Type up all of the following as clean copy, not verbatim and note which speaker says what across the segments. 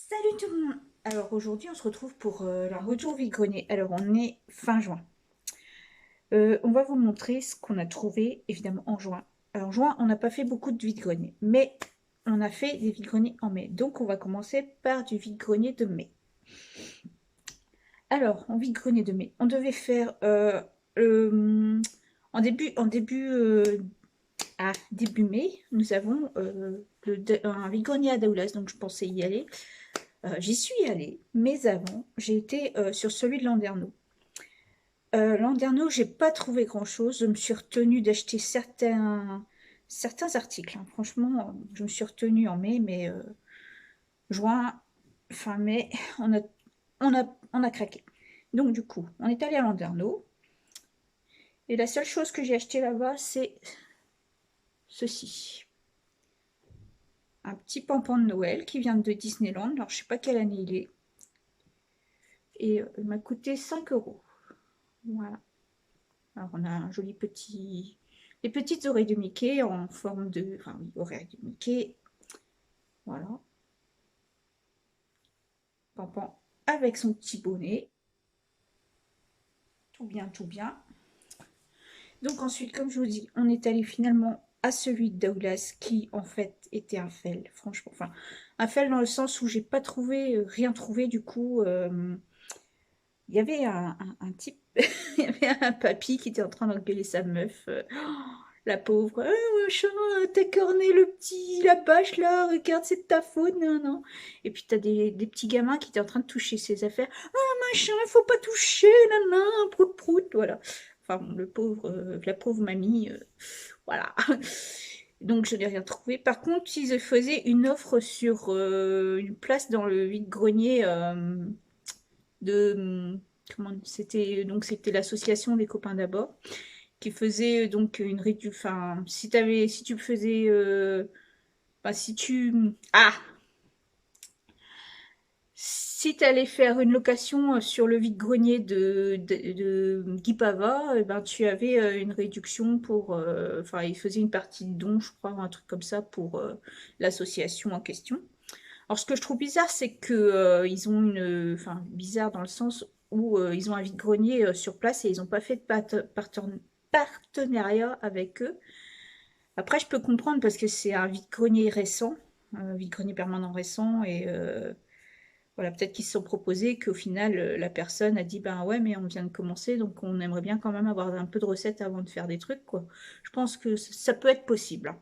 Speaker 1: Salut tout le monde! Alors aujourd'hui on se retrouve pour la retour vide-grenier. Alors on est fin juin. On va vous montrer ce qu'on a trouvé évidemment en juin. Alors en juin on n'a pas fait beaucoup de vide-grenier, mais on a fait des vide-greniers en mai. Donc on va commencer par du vide-grenier de mai. Alors en vide-grenier de mai, on devait faire euh, début mai, nous avons un vide-grenier à Daoulas, donc je pensais y aller. J'y suis allée, mais avant, j'ai été sur celui de Landerneau. Landerneau, j'ai pas trouvé grand-chose. Je me suis retenue d'acheter certains articles, hein. Franchement, je me suis retenue en mai, mais juin, fin mai, on a, on a craqué. Donc du coup, on est allé à Landerneau. Et la seule chose que j'ai acheté là-bas, c'est ceci. Un petit pompon de Noël qui vient de Disneyland. Alors, je sais pas quelle année il est. Et il m'a coûté 5 euros. Voilà. Alors, on a un joli petit... des petites oreilles de Mickey en forme de... Enfin, oui, oreilles de Mickey. Voilà. Pampan avec son petit bonnet. Tout bien, tout bien. Donc ensuite, comme je vous dis, on est allé finalement à celui de Douglas qui, en fait, était un fail. Franchement, enfin, un fail dans le sens où j'ai pas trouvé, rien trouvé. Du coup, il y avait un type, il y avait un papy qui était en train d'engueuler sa meuf. La pauvre. Machin, t'as corné le petit, la bâche là, regarde, c'est de ta faute, non, non. Et puis t'as des petits gamins qui étaient en train de toucher ses affaires. Machin, faut pas toucher, nan, nan, prout, prout, voilà. Enfin, bon, la pauvre mamie, voilà. Donc je n'ai rien trouvé. Par contre, ils faisaient une offre sur une place dans le vide-grenier de comment c'était l'association des copains d'abord qui faisait donc une réduction. Enfin, si tu faisais, enfin, si tu, si tu allais faire une location sur le vide-grenier de Guy Pava, ben, tu avais une réduction pour, enfin, il faisait une partie de don, je crois, un truc comme ça pour l'association en question. Alors, ce que je trouve bizarre, c'est que ils ont enfin, bizarre dans le sens où ils ont un vide-grenier sur place et ils n'ont pas fait de partenariat avec eux. Après, je peux comprendre parce que c'est un vide-grenier récent, un vide-grenier permanent récent, et voilà, peut-être qu'ils se sont proposés qu'au final, la personne a dit, ben ouais, mais on vient de commencer, donc on aimerait bien quand même avoir un peu de recettes avant de faire des trucs, quoi. Je pense que ça peut être possible, hein.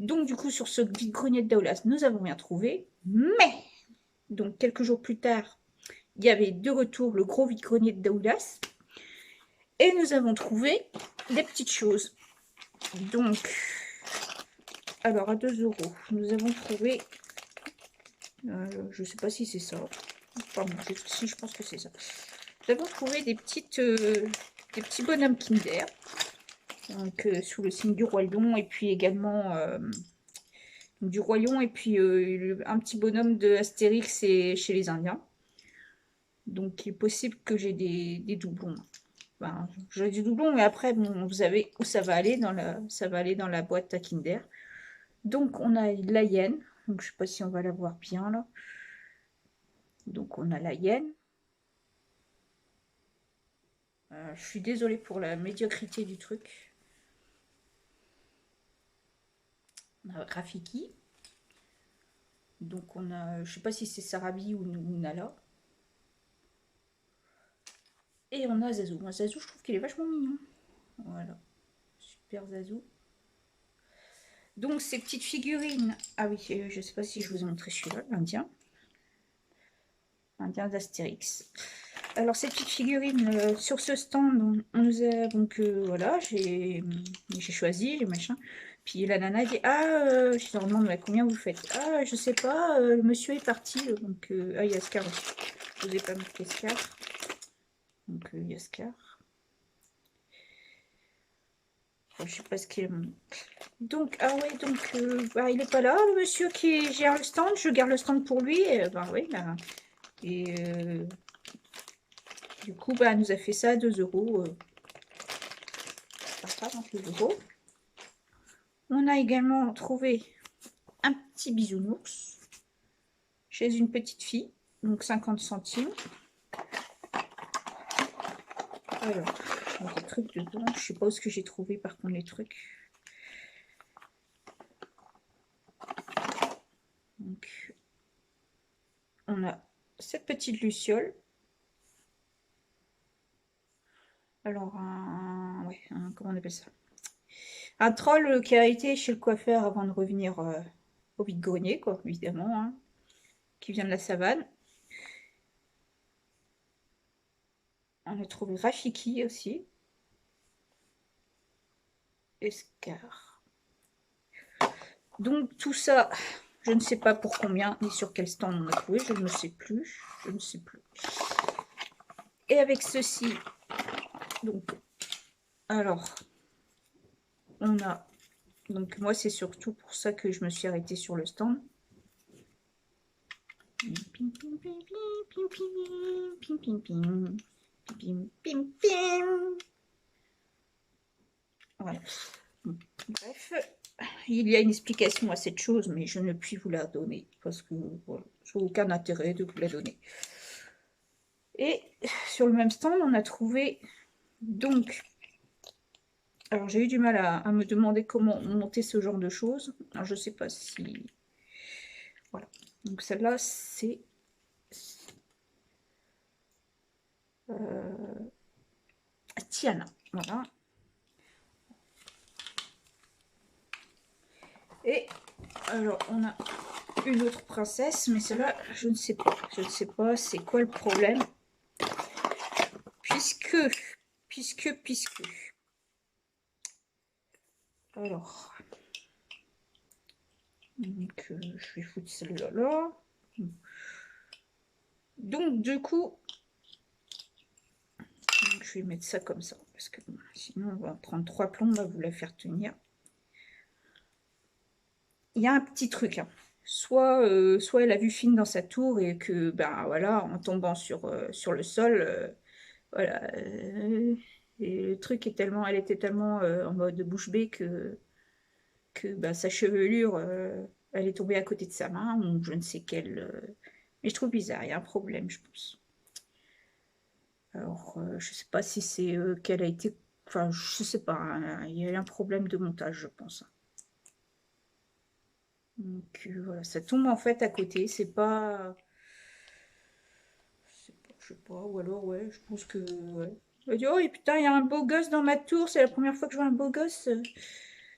Speaker 1: Donc, du coup, sur ce vide-grenier de Daoulas, nous avons rien trouvé, mais, donc quelques jours plus tard, il y avait de retour le gros vide-grenier de Daoulas, et nous avons trouvé des petites choses. Donc, alors à 2 euros, nous avons trouvé, je ne sais pas si c'est ça. Pardon, si je pense que c'est ça. Nous avons trouvé des petits bonhommes Kinder, donc sous le signe du roi lion, et puis également du roi lion, et puis un petit bonhomme de Astérix et chez les Indiens. Donc il est possible que j'ai des doublons. Enfin, j'ai des doublons, mais après, bon, vous savez où ça va aller ça va aller dans la boîte à Kinder. Donc on a la hyène. Donc je sais pas si on va la voir bien là. Donc on a la hyène. Je suis désolée pour la médiocrité du truc. On a Rafiki. Donc on a, je sais pas si c'est Sarabi ou Nala. Et on a Zazou. Moi, Zazou, je trouve qu'il est vachement mignon. Voilà. Super Zazou. Donc ces petites figurines. Ah oui, je sais pas si je vous ai montré celui-là, l'Indien. Indien d'Astérix. Alors ces petites figurines sur ce stand, on nous a donc voilà, j'ai choisi les machins. Puis la nana dit je leur demande combien vous faites. Ah je sais pas, le monsieur est parti donc il y a Scar aussi. Je vous ai pas marqué Scar. Donc il y a Scar. Enfin, je sais pas ce qu'il est. Donc ouais donc il est pas là le monsieur qui gère le stand. Je garde le stand pour lui. Et, oui bah, et du coup elle nous a fait ça à 2 euros. Pas grave, 2 euros. On a également trouvé un petit bisounours. chez une petite fille, donc 50 centimes. Alors, il y a des trucs dedans. Je sais pas où ce que j'ai trouvé par contre les trucs. Donc, on a cette petite luciole. Alors, comment on appelle ça? Un troll qui a été chez le coiffeur avant de revenir au vide-grenier, quoi, évidemment, hein, qui vient de la savane. On a trouvé Rafiki aussi. Escar. Donc tout ça, je ne sais pas pour combien, ni sur quel stand on a trouvé, je ne sais plus. Je ne sais plus. Et avec ceci, donc, alors, on a, donc moi c'est surtout pour ça que je me suis arrêtée sur le stand. Voilà. Bref, il y a une explication à cette chose, mais je ne puis vous la donner, parce que voilà, je n'ai aucun intérêt de vous la donner. Et sur le même stand, on a trouvé, donc, alors j'ai eu du mal à me demander comment monter ce genre de choses. Alors je ne sais pas si... Voilà. Donc celle-là, c'est... Tiana. Voilà. Et alors, on a une autre princesse, mais celle-là, je ne sais pas. Je ne sais pas c'est quoi le problème. Puisque... Alors... Donc, je vais foutre celle-là là. Donc, du coup... Donc, je vais mettre ça comme ça. Parce que bon, sinon, on va prendre 3 plombs à vous la faire tenir. Il y a un petit truc, hein. Soit elle a vu fine dans sa tour et que, ben voilà, en tombant sur le sol, voilà. Et le truc est tellement, elle était tellement en mode bouche bée que ben, sa chevelure, elle est tombée à côté de sa main, ou je ne sais quelle. Mais je trouve bizarre, il y a un problème, je pense. Alors, je sais pas si c'est qu'elle a été. Enfin, je sais pas, hein, il y a eu un problème de montage, je pense. Donc voilà, ça tombe en fait à côté, c'est pas, je sais pas, ou alors ouais, je pense que ouais. Elle dit, oh et putain, il y a un beau gosse dans ma tour, c'est la première fois que je vois un beau gosse,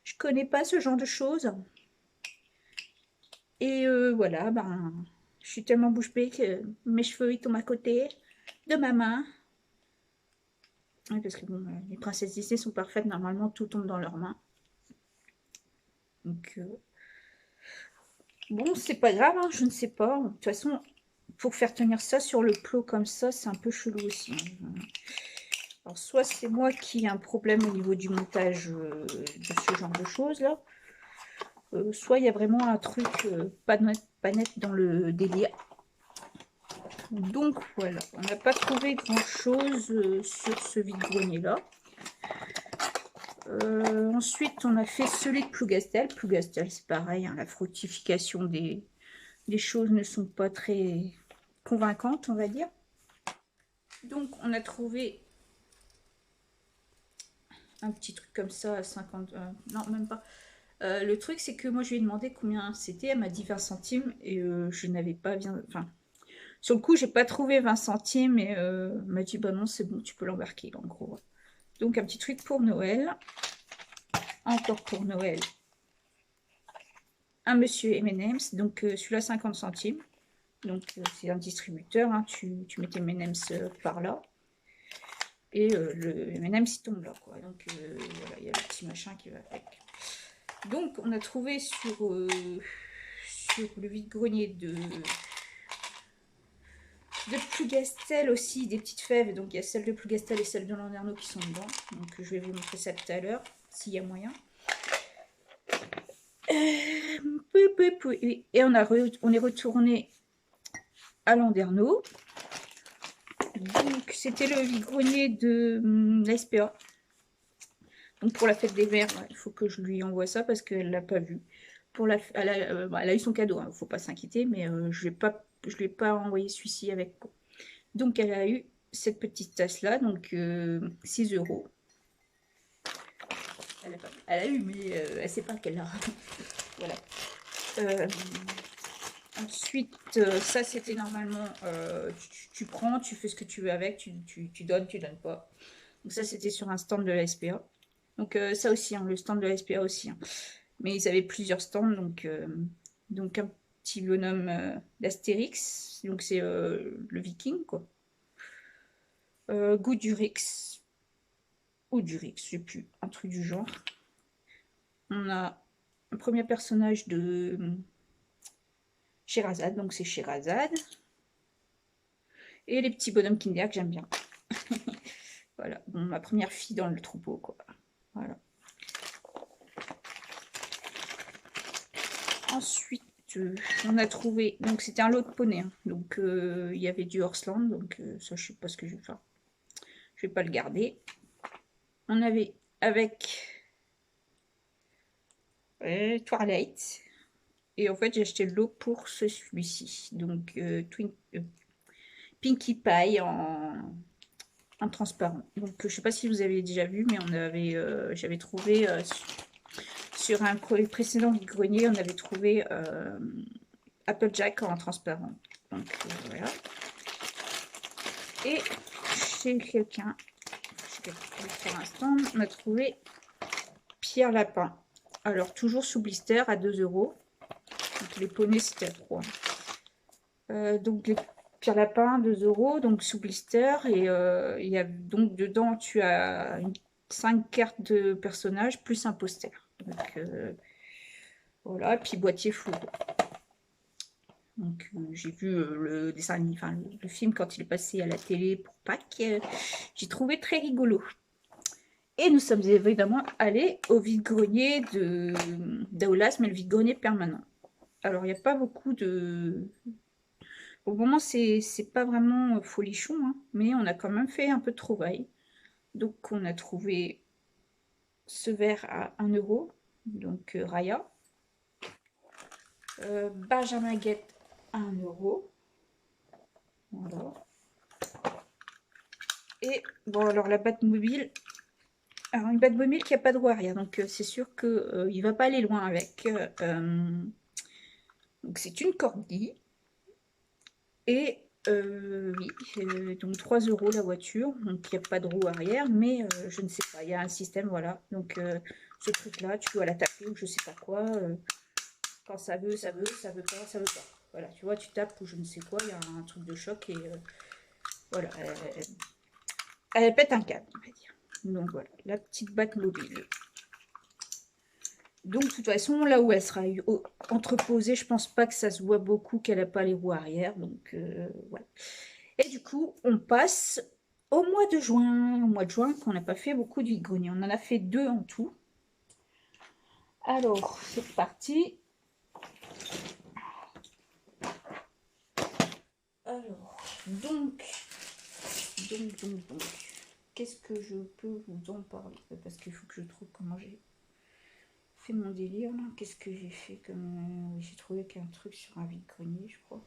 Speaker 1: je connais pas ce genre de choses. Et voilà, ben, je suis tellement bouche bée que mes cheveux ils tombent à côté de ma main. Oui, parce que bon, les princesses Disney sont parfaites, normalement tout tombe dans leurs mains. Donc bon, c'est pas grave, hein, je ne sais pas. De toute façon, pour faire tenir ça sur le plot comme ça, c'est un peu chelou aussi. Alors, soit c'est moi qui ai un problème au niveau du montage de ce genre de choses là, soit il y a vraiment un truc pas net dans le délire. Donc voilà, on n'a pas trouvé grand chose sur ce vide-grenier là. Ensuite, on a fait celui de Plougastel. Plougastel, c'est pareil, hein, la fructification des choses ne sont pas très convaincantes, on va dire. Donc, on a trouvé un petit truc comme ça à 50... non, même pas. Le truc, c'est que moi, je lui ai demandé combien c'était. Elle m'a dit 20 centimes et je n'avais pas bien... Enfin, sur le coup, j'ai pas trouvé 20 centimes et elle m'a dit, bah non, c'est bon, tu peux l'embarquer, en gros. Donc, un petit truc pour Noël. Encore pour Noël. Un monsieur M&M's, donc celui-là 50 centimes. Donc, c'est un distributeur, hein, tu mets tes M&M's par là. Et le M&M's il tombe là, quoi. Donc, voilà, il y a le petit machin qui va avec. Donc, on a trouvé sur le vide-grenier de Plougastel aussi des petites fèves. Donc, il y a celle de Plougastel et celle de Landerneau qui sont dedans. Donc, je vais vous montrer ça tout à l'heure, s'il y a moyen. Et on est retourné à Landerneau. Donc, c'était le vide-grenier de la SPA. Donc, pour la fête des mères, il faut que je lui envoie ça parce qu'elle ne l'a pas vu. Elle a eu son cadeau, il ne faut pas s'inquiéter, mais je ne vais pas je lui ai pas envoyé celui-ci avec, quoi. Donc elle a eu cette petite tasse là, donc 6 euros. Elle a eu, mais elle sait pas qu'elle a. Voilà. Ensuite, ça c'était normalement, tu prends, tu fais ce que tu veux avec, tu donnes, tu donnes pas. Donc ça c'était sur un stand de la SPA. Donc ça aussi, hein, le stand de la SPA aussi. Hein. Mais ils avaient plusieurs stands, donc un petit bonhomme d'Astérix, donc c'est le Viking quoi. Goudurix, ou Durix, je sais plus, un truc du genre. On a un premier personnage de Sherazade, donc c'est Sherazade. Et les petits bonhommes Kinder que j'aime bien. Voilà, bon, ma première fille dans le troupeau, quoi. Voilà. Ensuite, on a trouvé, donc c'était un lot de poney, hein. Donc il y avait du Horsland, donc ça je sais pas ce que je vais faire. Je vais pas le garder. On avait avec Twilight. Et en fait j'ai acheté le lot pour celui-ci. Donc Pinkie Pie en transparent. Donc je sais pas si vous avez déjà vu, mais on avait, j'avais trouvé sur un précédent vide-grenier, on avait trouvé Applejack en transparent. Donc voilà. Et chez quelqu'un, pour l'instant, on a trouvé Pierre Lapin. Alors toujours sous blister à 2 euros. Donc les poneys c'était à 3. Donc les Pierre Lapin 2 euros, donc sous blister. Et il y a donc dedans tu as 5 cartes de personnages plus un poster. Donc voilà, puis boîtier flou. Donc j'ai vu le dessin, enfin le film quand il est passé à la télé pour Pâques, j'ai trouvé très rigolo. Et nous sommes évidemment allés au vide-grenier d'Aoulas, mais le vide-grenier permanent. Alors il n'y a pas beaucoup de... Au moment c'est pas vraiment folichon, hein, mais on a quand même fait un peu de trouvailles. Donc on a trouvé ce verre à 1 euro, donc Raya. Benjamin Guette à 1 euro. Voilà. Et bon, alors la Batmobile, alors une Batmobile qui n'a pas de roue arrière, donc c'est sûr qu'il ne va pas aller loin avec. Donc c'est une corgi. Et oui, donc 3 euros la voiture, donc il n'y a pas de roue arrière, mais je ne sais pas, il y a un système, voilà. Donc ce truc-là, tu dois la taper ou je sais pas quoi. Quand ça veut, ça veut, ça veut pas, ça veut pas. Voilà, tu vois, tu tapes ou je ne sais quoi, il y a un truc de choc et voilà, elle pète un câble, on va dire. Donc voilà, la petite Batmobile. Donc de toute façon, là où elle sera entreposée, je pense pas que ça se voit beaucoup qu'elle n'a pas les roues arrière. Donc voilà. Et du coup, on passe au mois de juin. Au mois de juin, qu'on n'a pas fait beaucoup de vide-grenier. On en a fait 2 en tout. Alors, c'est parti. Alors, donc, qu'est-ce que je peux vous en parler? Parce qu'il faut que je trouve comment j'ai fait mon délire là. Qu'est-ce que j'ai fait comme... j'ai trouvé qu'un truc sur un vide-grenier, je crois.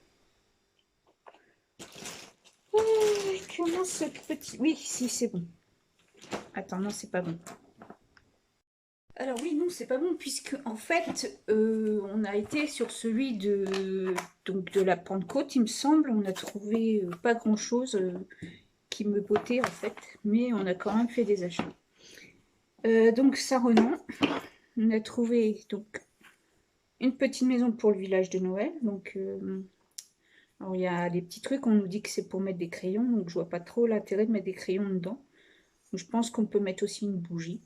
Speaker 1: Comment ce petit... Oui, si, c'est bon. Attends, non, c'est pas bon. Alors oui, non, c'est pas bon, puisque en fait, on a été sur celui donc de la Pentecôte, il me semble. On a trouvé pas grand-chose qui me bottait, en fait. Mais on a quand même fait des achats. Donc, Saint-Renan, on a trouvé donc une petite maison pour le village de Noël. Donc, alors il y a des petits trucs, on nous dit que c'est pour mettre des crayons. Donc, je vois pas trop l'intérêt de mettre des crayons dedans. Donc, je pense qu'on peut mettre aussi une bougie.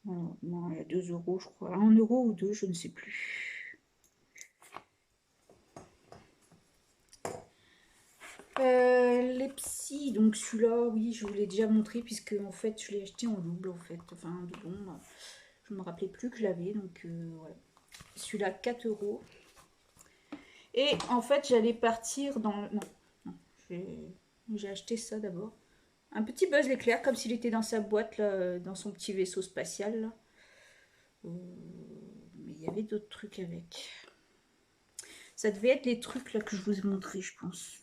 Speaker 1: Non, il y a 2 euros, je crois. 1 euro ou 2, je ne sais plus. Les psys, donc celui-là, oui, je vous l'ai déjà montré, puisque en fait, je l'ai acheté en double, en fait. Enfin, un doublon. Je ne me rappelais plus que je l'avais, donc voilà. Celui-là, 4 euros. Et en fait, j'allais partir dans... Non, j'ai acheté ça d'abord. Un petit Buzz l'éclair, comme s'il était dans sa boîte, là, dans son petit vaisseau spatial, là. Mais il y avait d'autres trucs avec. Ça devait être les trucs là que je vous ai montrés, je pense.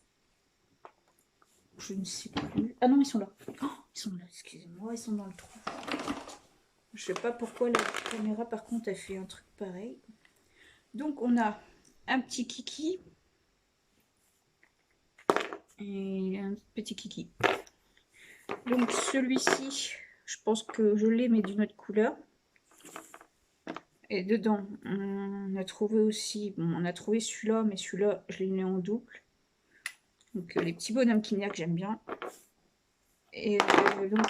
Speaker 1: Je ne sais plus. Ah non, ils sont là. Oh, ils sont là, excusez-moi, ils sont dans le trou. Je sais pas pourquoi la caméra, par contre, a fait un truc pareil. Donc, on a un petit kiki. Et un petit kiki. Donc, celui-ci, je pense que je l'ai, mais d'une autre couleur. Et dedans, on a trouvé aussi... Bon, on a trouvé celui-là, mais celui-là, je l'ai mis en double. Donc, les petits bonhommes Kinder que j'aime bien. Et donc...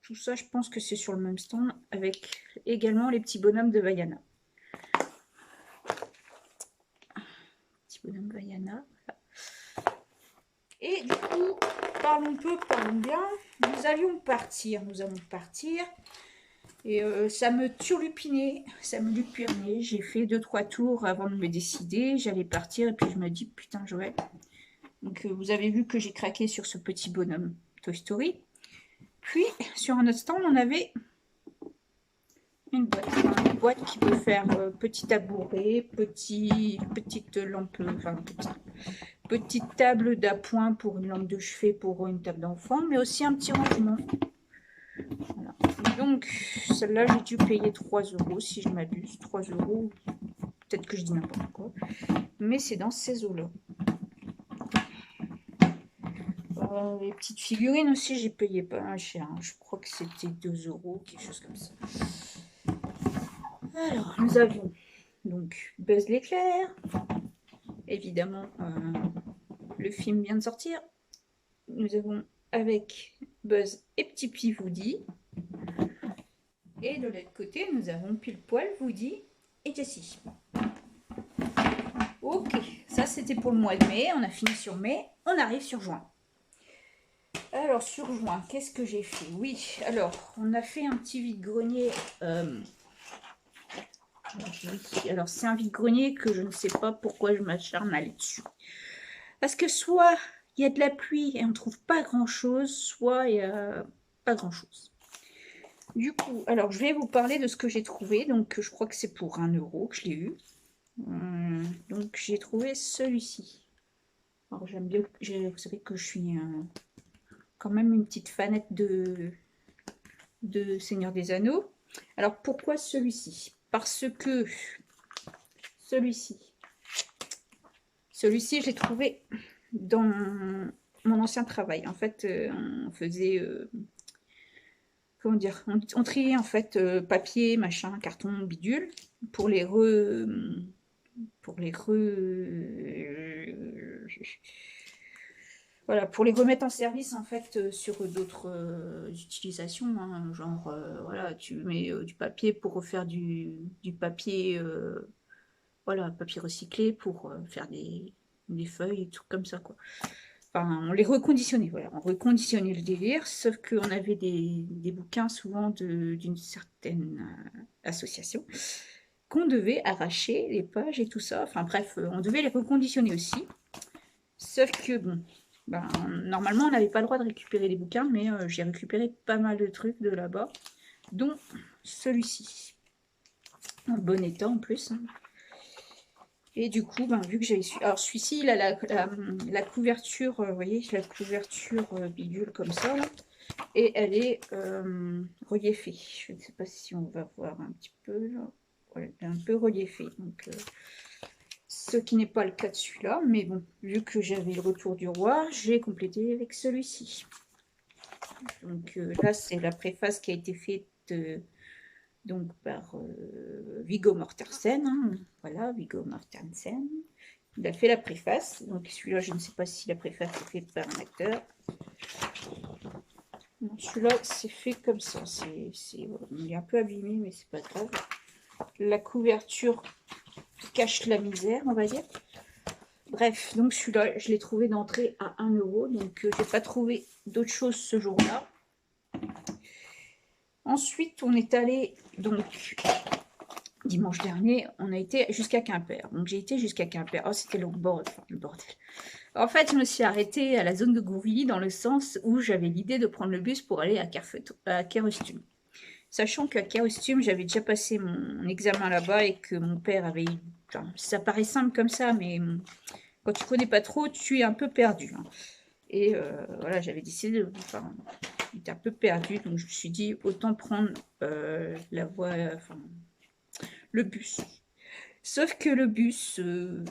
Speaker 1: Tout ça, je pense que c'est sur le même stand, avec également les petits bonhommes de Vaiana. Petit bonhomme Vaiana. Voilà. Et du coup, parlons peu, parlons bien. Nous allons partir. Et ça me turlupinait, ça me lupinait. J'ai fait 2-3 tours avant de me décider. J'allais partir et puis je me dis, putain, Joël. Donc, vous avez vu que j'ai craqué sur ce petit bonhomme Toy Story. Puis, sur un autre stand, on avait une boîte qui peut faire petit tabouret, petite lampe, enfin, petite table d'appoint pour une lampe de chevet pour une table d'enfant, mais aussi un petit rangement. Voilà. Donc, celle-là, j'ai dû payer 3 € si je m'abuse. 3 €, peut-être que je dis n'importe quoi, mais c'est dans ces eaux-là. Les petites figurines aussi, j'ai payé pas cher. Hein. Je crois que c'était 2 €, quelque chose comme ça. Alors, nous avons donc Buzz l'éclair. Évidemment, le film vient de sortir. Nous avons avec Buzz et Petit P Woody. Et de l'autre côté, nous avons pile poil Woody et Jessie. Ok, ça c'était pour le mois de mai. On a fini sur mai. On arrive sur juin. Alors, sur juin, qu'est-ce que j'ai fait? Oui, alors, on a fait un petit vide-grenier. Oui, alors c'est un vide-grenier que je ne sais pas pourquoi je m'acharne à aller dessus. Parce que soit il y a de la pluie et on ne trouve pas grand-chose, soit il n'y a pas grand-chose. Du coup, alors je vais vous parler de ce que j'ai trouvé. Donc, je crois que c'est pour 1 € que je l'ai eu. Donc, j'ai trouvé celui-ci. Alors, j'aime bien, vous savez que je suis quand même une petite fanette de Seigneur des Anneaux. Alors, pourquoi celui-ci? Parce que celui-ci, je l'ai trouvé dans mon ancien travail. En fait, on faisait... comment dire, on triait en fait papier, machin, carton, bidule pour les voilà, pour les remettre en service en fait sur d'autres utilisations, hein, genre voilà, tu mets du papier pour refaire du papier, voilà, papier recyclé pour faire des feuilles et tout comme ça quoi. Enfin, on les reconditionnait, voilà, on reconditionnait le délire, sauf qu'on avait des bouquins souvent d'une certaine association qu'on devait arracher les pages et tout ça. Enfin bref, on devait les reconditionner aussi. Sauf que bon, ben, normalement on n'avait pas le droit de récupérer les bouquins, mais j'ai récupéré pas mal de trucs de là-bas, dont celui-ci, en bon état en plus. Hein. Et du coup, ben, vu que j'avais su... Alors celui-ci, il a la couverture, vous voyez, la couverture bidule comme ça, là, et elle est reliefée. Je ne sais pas si on va voir un petit peu, là. Ouais, elle est un peu reliefée. Donc, ce qui n'est pas le cas de celui-là, mais bon, vu que j'avais le retour du roi, j'ai complété avec celui-ci. Donc là, c'est la préface qui a été faite donc par Viggo Mortensen, hein, voilà, Viggo Mortensen. Il a fait la préface, donc celui-là, je ne sais pas si la préface est faite par un acteur. Celui-là, c'est fait comme ça, il est un peu abîmé, mais c'est pas grave. La couverture cache la misère, on va dire. Bref, donc celui-là, je l'ai trouvé d'entrée à 1 €, donc je n'ai pas trouvé d'autre chose ce jour-là. Ensuite, on est allé, donc, dimanche dernier, on a été jusqu'à Quimper. Donc, j'ai été jusqu'à Quimper. Oh, c'était le bordel. En fait, je me suis arrêtée à la zone de Gourvilly dans le sens où j'avais l'idée de prendre le bus pour aller à Kerfeutun. Sachant qu'à costume, j'avais déjà passé mon examen là-bas et que mon père avait eu... Enfin, ça paraît simple comme ça, mais quand tu connais pas trop, tu es un peu perdu. Hein. Et voilà, j'avais décidé, enfin, j'étais un peu perdue, donc je me suis dit, autant prendre la voie, enfin, le bus. Sauf que le bus, il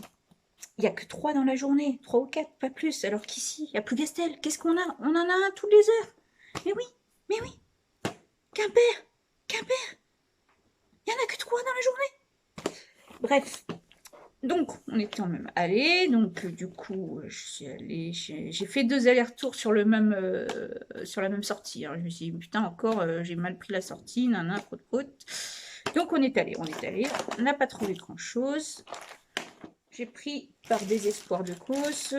Speaker 1: n'y a que 3 dans la journée, 3 ou 4, pas plus. Alors qu'ici, il n'y a plus Gastel. Qu'est-ce qu'on a? On en a un toutes les heures. Mais oui, Quimper, Quimper, il n'y en a que 3 dans la journée. Bref, donc on est quand même allé. Donc du coup, je suis allée, j'ai fait 2 allers-retours sur le même, sur la même sortie. Hein. Je me suis dit, putain, encore, j'ai mal pris la sortie, nanana, croûte. Donc on est allé, on n'a pas trouvé grand-chose. J'ai pris par désespoir de cause.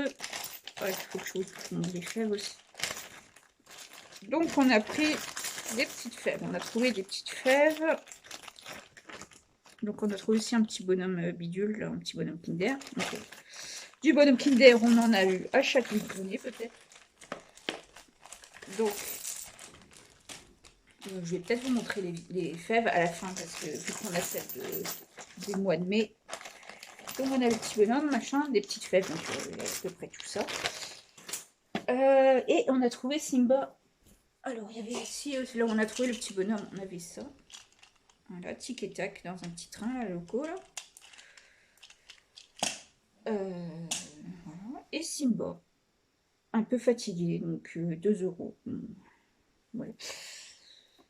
Speaker 1: Il faut que je vous montre les fèves aussi. Donc on a pris des petites fèves. On a trouvé des petites fèves. Donc on a trouvé aussi un petit bonhomme bidule, là, un petit bonhomme Kinder. Donc, du bonhomme Kinder, on en a eu à chaque vide-grenier peut-être. Donc je vais peut-être vous montrer les fèves à la fin parce que vu qu'on a celle des mois de mai. Donc on a le petit bonhomme, machin, des petites fèves, donc à peu près tout ça. Et on a trouvé Simba. Alors il y avait ici, là où on a trouvé le petit bonhomme, on avait ça. Voilà, tic et tac, dans un petit train, là, loco, là. Voilà. Et Simba. Un peu fatigué, donc 2 €. Ouais.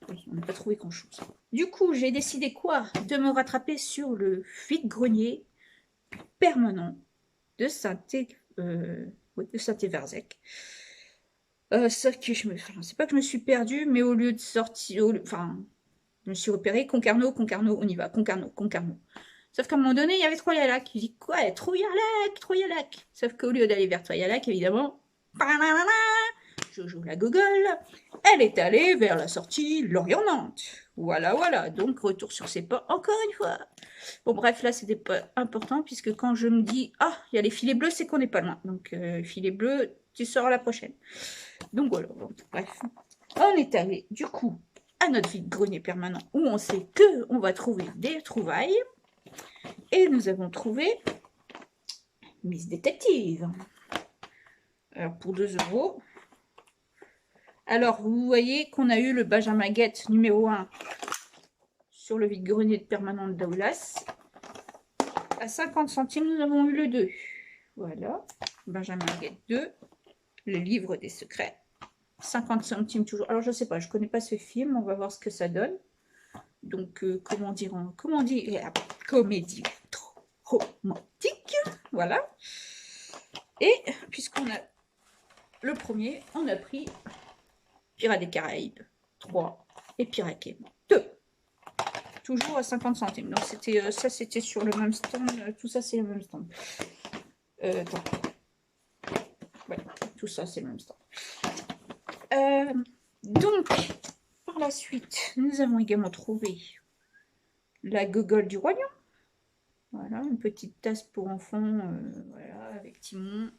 Speaker 1: Oui, on n'a pas trouvé grand-chose. Du coup, j'ai décidé quoi? De me rattraper sur le vide-grenier permanent de Saint-Évarzec. Sauf que c'est pas que je me suis perdue, mais au lieu de sortir, enfin, je me suis repérée, Concarneau, on y va, Concarneau. Sauf qu'à un moment donné, il y avait Troyalac. Je dis, quoi, Troyalac. Sauf qu'au lieu d'aller vers Troyalac, évidemment, Jojo la gogole, elle est allée vers la sortie Lorient-Nantes. Voilà. Donc, retour sur ses pas, encore une fois. Bon, bref, là, c'était pas important, puisque quand je me dis, ah, il y a les filets bleus, c'est qu'on n'est pas loin. Donc, filets bleus, tu sors à la prochaine. Donc, voilà. Bon, bref. On est allé, du coup, à notre vide-grenier permanent, où on sait qu'on va trouver des trouvailles. Et nous avons trouvé Miss Détective. Alors, pour 2 €. Alors, vous voyez qu'on a eu le Benjamin Guette numéro 1 sur le vide-grenier permanent de Daoulas. À 50 centimes, nous avons eu le 2. Voilà, Benjamin Guette 2, le livre des secrets. 50 centimes toujours. Alors, je ne sais pas, je ne connais pas ce film, on va voir ce que ça donne. Donc, comment dire, comédie romantique. Voilà. Et puisqu'on a le premier, on a pris Pirates des Caraïbes 3 et Pirates 2. Toujours à 50 centimes. Donc c'était ça, c'était sur le même stand. Tout ça, c'est le même stand. Attends. Ouais, tout ça, c'est le même stand. Donc, par la suite, nous avons également trouvé la gogole du royaume. Voilà, une petite tasse pour enfants, voilà, avec Timon,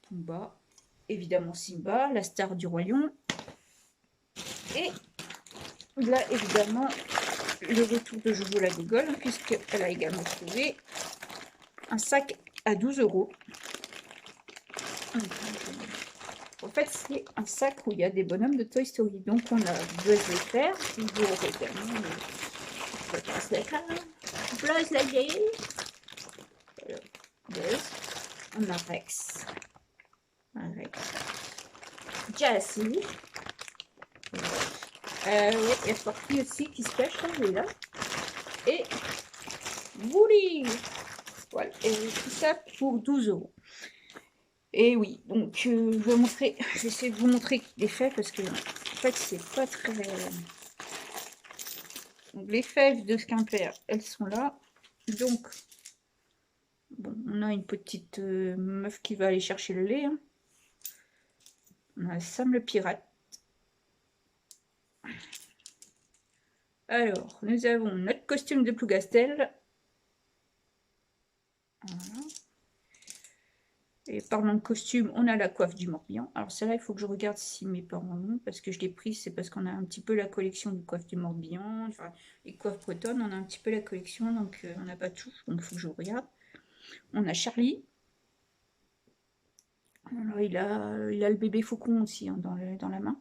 Speaker 1: Pumba, évidemment Simba, la star du royaume. Et là, évidemment, le retour de Jojo la gogole, puisqu'elle a également trouvé un sac à 12 €. En fait, c'est un sac où il y a des bonhommes de Toy Story. Donc, on a Buzz l'éclair, toujours également Buzz l'éclair, Buzz la vieille, Buzz, on a Rex, Jessie, oui, il y a Sparky aussi qui se cache là, et Woody. Voilà, et tout ça pour 12 €. Et oui, donc je vais essayer de vous montrer les fèves parce que en fait c'est pas très. Donc les fèves de Quimper, elles sont là. Donc bon, on a une petite meuf qui va aller chercher le lait. Hein. On a Sam le pirate. Alors, nous avons notre costume de Plougastel. Voilà. Et parlant de costume, on a la coiffe du Morbihan. Alors celle-là, il faut que je regarde si mes parents l'ont, parce que je l'ai prise, c'est parce qu'on a un petit peu la collection du coiffe du Morbihan, enfin, les coiffes bretonnes, on a un petit peu la collection, donc on n'a pas tout, donc il faut que je regarde. On a Charlie. Alors, il a le bébé faucon aussi hein, dans la main.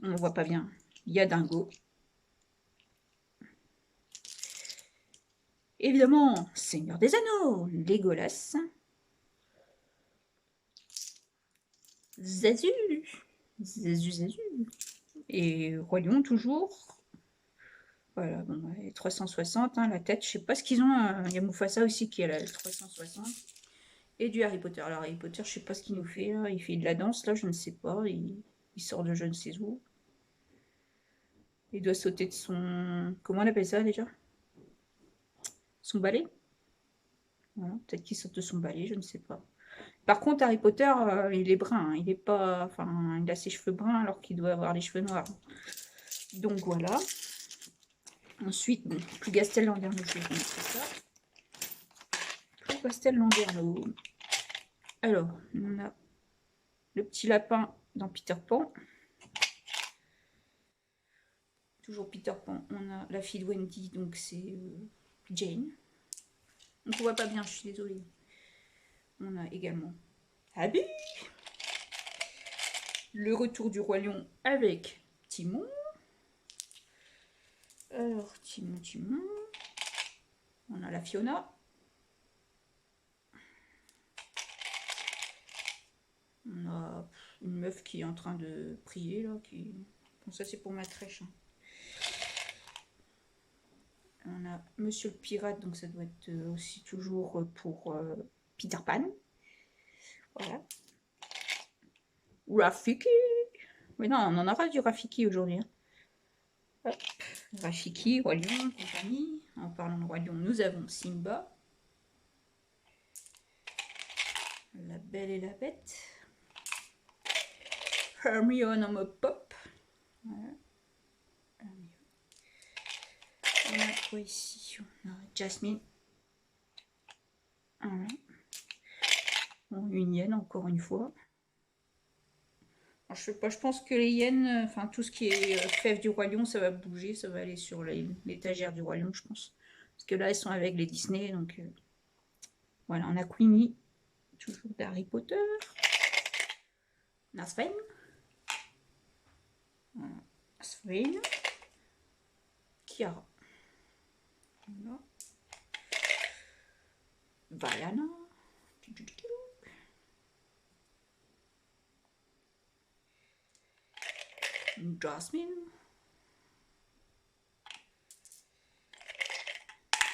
Speaker 1: On ne voit pas bien. Il y a Dingo. Évidemment, Seigneur des Anneaux, Legolas. Zazu. Zazu. Et Roi Lion toujours. Voilà, bon, 360, hein, la tête, je sais pas ce qu'ils ont. Il y a Mufasa aussi qui a la 360. Et du Harry Potter. Alors Harry Potter, je sais pas ce qu'il nous fait. Là. Il fait de la danse, là, je ne sais pas. Il sort de je ne sais où. Il doit sauter de son... Comment on appelle ça déjà? Son balai? Voilà, peut-être qu'il saute de son balai, je ne sais pas. Par contre, Harry Potter, il est brun. Hein, il est pas... Enfin, il a ses cheveux bruns alors qu'il doit avoir les cheveux noirs. Donc voilà. Ensuite, bon, plus Gastel Landerneau, je vais vous montrer ça. Plus Gastel Landerneau. Alors, on a le petit lapin dans Peter Pan. Toujours Peter Pan. On a la fille de Wendy, donc c'est Jane. Donc on voit pas bien, je suis désolée. On a également Abby. Le retour du Roi Lion avec Timon. Alors, Timon. On a la Fiona. On a une meuf qui est en train de prier, là. Bon, ça, c'est pour ma crèche. Hein. On a Monsieur le Pirate, donc ça doit être aussi toujours pour Peter Pan. Voilà. Rafiki. Mais non, on en aura du Rafiki aujourd'hui. Hein. Rafiki, Roi Lion, compagnie. En parlant de Roi Lion, nous avons Simba. La Belle et la Bête. Hermione en mode pop. Voilà. On a quoi ici? On a Jasmine. Voilà. Bon, une hyène encore une fois. Alors, je sais pas, je pense que les hyènes, enfin tout ce qui est fève du Roi Lion, ça va bouger, ça va aller sur l'étagère du Roi Lion, je pense. Parce que là, elles sont avec les Disney, donc voilà, on a Queenie, toujours d'Harry Potter. On a Sven. Voilà. Sven. Kiara. Voilà. Vaiana. Jasmine.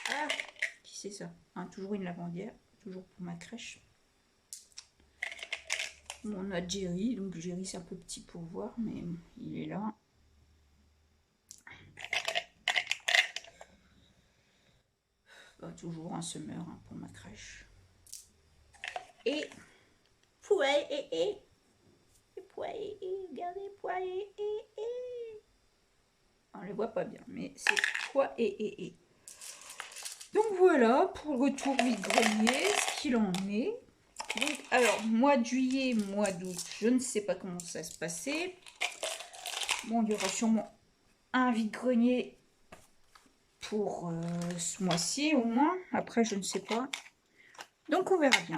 Speaker 1: Ah, qui c'est ça? Hein, toujours une lavandière, toujours pour ma crèche. On a Jerry, donc Jerry c'est un peu petit pour voir, mais il est là. Bah, toujours un semeur hein, pour ma crèche. Et Pouet regardez Pouet on ne les voit pas bien, mais c'est Pouet Donc voilà pour le retour vide-grenier, ce qu'il en est. Donc, alors, mois de juillet, mois d'août, je ne sais pas comment ça se passait. Bon, il y aura sûrement un vide-grenier pour ce mois-ci au moins. Après, je ne sais pas. Donc, on verra bien.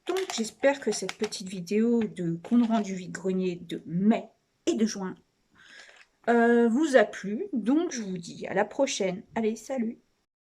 Speaker 1: Donc, j'espère que cette petite vidéo de compte rendu vide-grenier de mai et de juin vous a plu. Donc, je vous dis à la prochaine. Allez, salut!